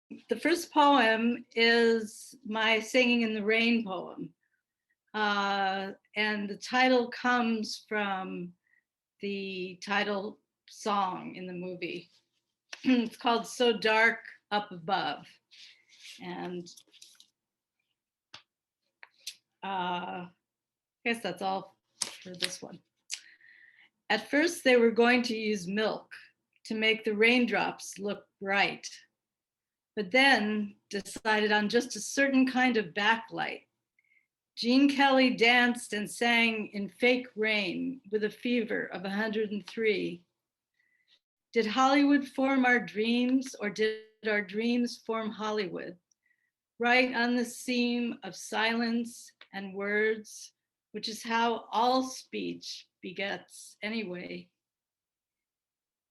The first poem is my Singing in the Rain poem. And the title comes from the title song in the movie. It's called So Dark Up Above. And I guess that's all for this one. At first, they were going to use milk to make the raindrops look bright, but then decided on just a certain kind of backlight. Gene Kelly danced and sang in fake rain with a fever of 103. Did Hollywood form our dreams, or did our dreams form Hollywood? Right on the seam of silence and words, which is how all speech begets anyway.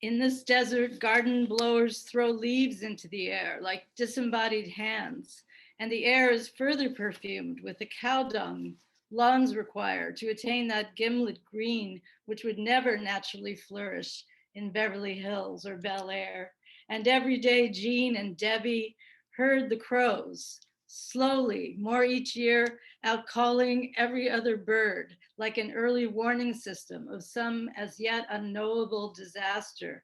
In this desert, garden blowers throw leaves into the air like disembodied hands, and the air is further perfumed with the cow dung lawns require to attain that gimlet green which would never naturally flourish in Beverly Hills or Bel Air. And every day, Jean and Debbie heard the crows, slowly, more each year, out calling every other bird, like an early warning system of some as yet unknowable disaster.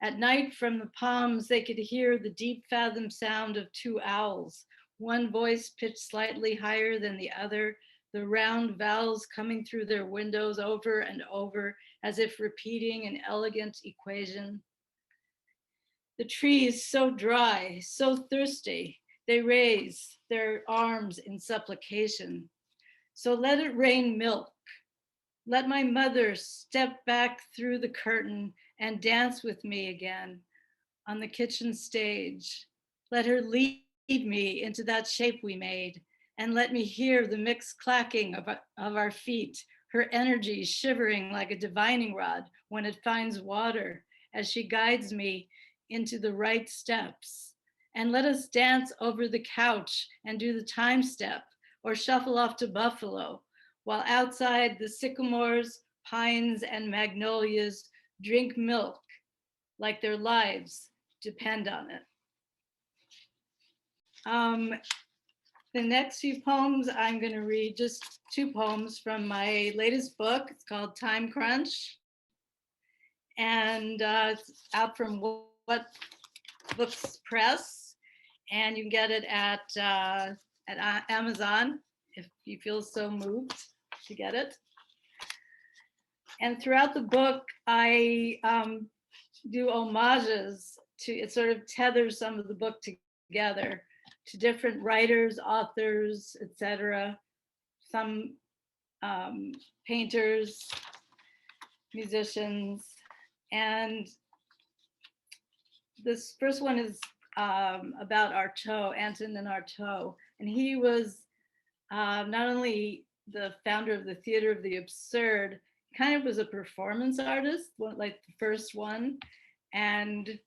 At night, from the palms, they could hear the deep fathom sound of two owls, one voice pitched slightly higher than the other, the round vowels coming through their windows over and over, as if repeating an elegant equation. The trees, so dry, so thirsty, they raise their arms in supplication. So let it rain milk. Let my mother step back through the curtain and dance with me again on the kitchen stage. Let her lead me into that shape we made, and let me hear the mixed clacking of our feet, her energy shivering like a divining rod when it finds water as she guides me into the right steps. And let us dance over the couch and do the time step or shuffle off to Buffalo, while outside the sycamores, pines, and magnolias drink milk like their lives depend on it. The next few poems, I'm going to read just two poems from my latest book. It's called Time Crunch. And it's out from What Books Press. And you can get it at Amazon if you feel so moved to get it. And throughout the book, I do homages to, it sort of tethers some of the book together to different writers, authors, etc. Some painters, musicians. And this first one is about Artaud, Antonin Artaud. And he was not only the founder of the Theater of the Absurd, kind of was a performance artist, like the first one. And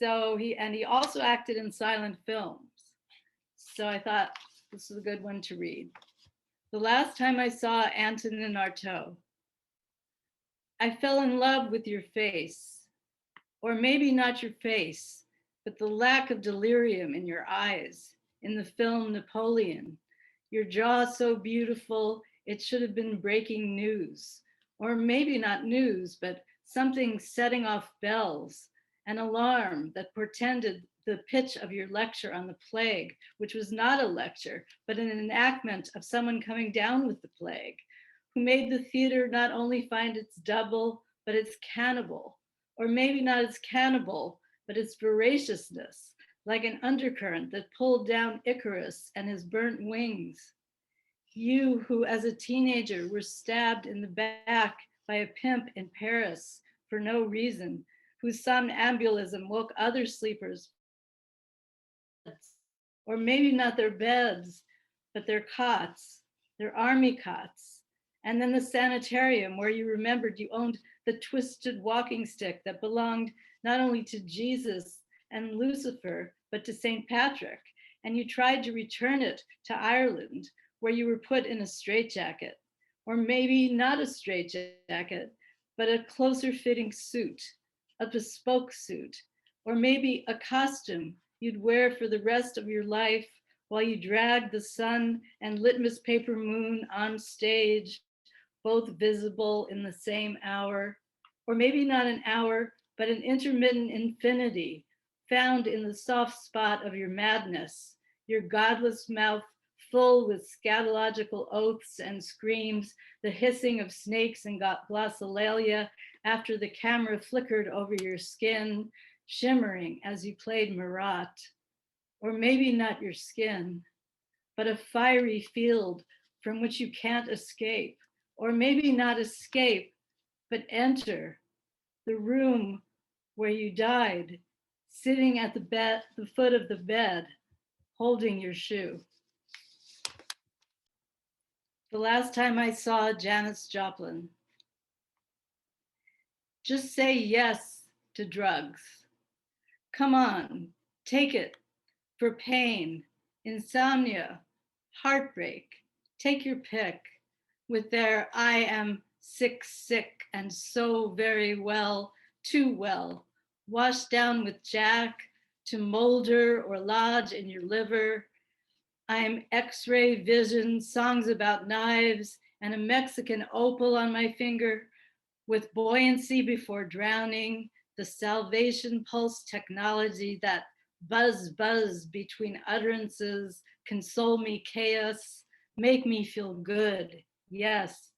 so he also acted in silent films. So I thought this was a good one to read. The last time I saw Antonin Artaud, I fell in love with your face, or maybe not your face, but the lack of delirium in your eyes in the film Napoleon. Your jaw so beautiful, it should have been breaking news, or maybe not news, but something setting off bells, an alarm that portended the pitch of your lecture on the plague, which was not a lecture, but an enactment of someone coming down with the plague, who made the theater not only find its double, but its cannibal, or maybe not its cannibal, but its voraciousness, like an undercurrent that pulled down Icarus and his burnt wings. You who as a teenager were stabbed in the back by a pimp in Paris for no reason, whose somnambulism woke other sleepers, or maybe not their beds, but their cots, their army cots. And then the sanitarium where you remembered you owned the twisted walking stick that belonged not only to Jesus and Lucifer, but to St. Patrick. And you tried to return it to Ireland, where you were put in a straitjacket, or maybe not a straitjacket, but a closer fitting suit, a bespoke suit, or maybe a costume you'd wear for the rest of your life while you dragged the sun and litmus paper moon on stage, both visible in the same hour, or maybe not an hour, but an intermittent infinity found in the soft spot of your madness, your godless mouth full with scatological oaths and screams, the hissing of snakes and glossolalia after the camera flickered over your skin, shimmering as you played Marat. Or maybe not your skin, but a fiery field from which you can't escape, or maybe not escape, but enter the room where you died, sitting at the foot of the bed, holding your shoe. The last time I saw Janis Joplin, just say yes to drugs. Come on, take it for pain, insomnia, heartbreak. Take your pick with their I am sick, sick, and so very well, too well, washed down with Jack to molder or lodge in your liver. I am X-ray vision, songs about knives, and a Mexican opal on my finger with buoyancy before drowning, the salvation pulse technology that buzz between utterances, console me chaos, make me feel good. Yes.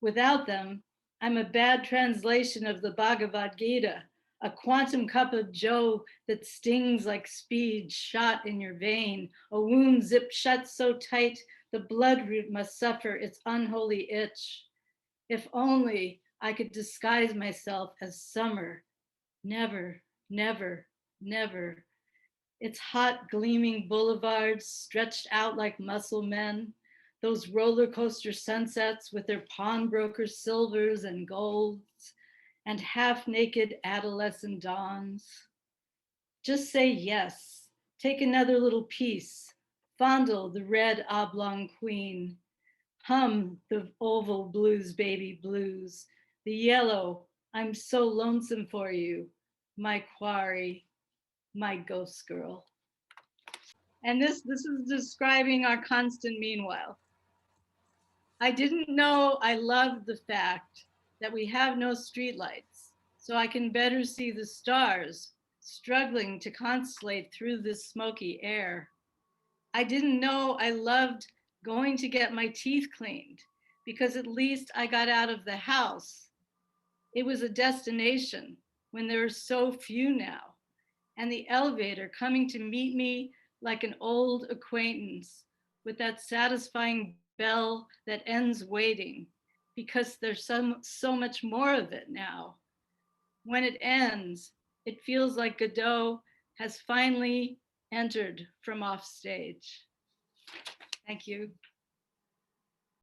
Without them, I'm a bad translation of the Bhagavad Gita, a quantum cup of joe that stings like speed shot in your vein, a wound zipped shut so tight the blood root must suffer its unholy itch. If only I could disguise myself as summer. Never, never, never. Its hot, gleaming boulevards stretched out like muscle men, those roller coaster sunsets with their pawnbroker silvers and golds, and half naked adolescent dawns. Just say yes. Take another little piece. Fondle the red oblong queen. Hum the oval blues, baby blues. The yellow, I'm so lonesome for you, my quarry, my ghost girl. And this is describing our constant meanwhile. I didn't know I loved the fact that we have no streetlights, so I can better see the stars struggling to constellate through this smoky air. I didn't know I loved going to get my teeth cleaned because at least I got out of the house. It was a destination when there are so few now, and the elevator coming to meet me like an old acquaintance with that satisfying bell that ends waiting because there's so much more of it now. When it ends, it feels like Godot has finally entered from off stage. Thank you.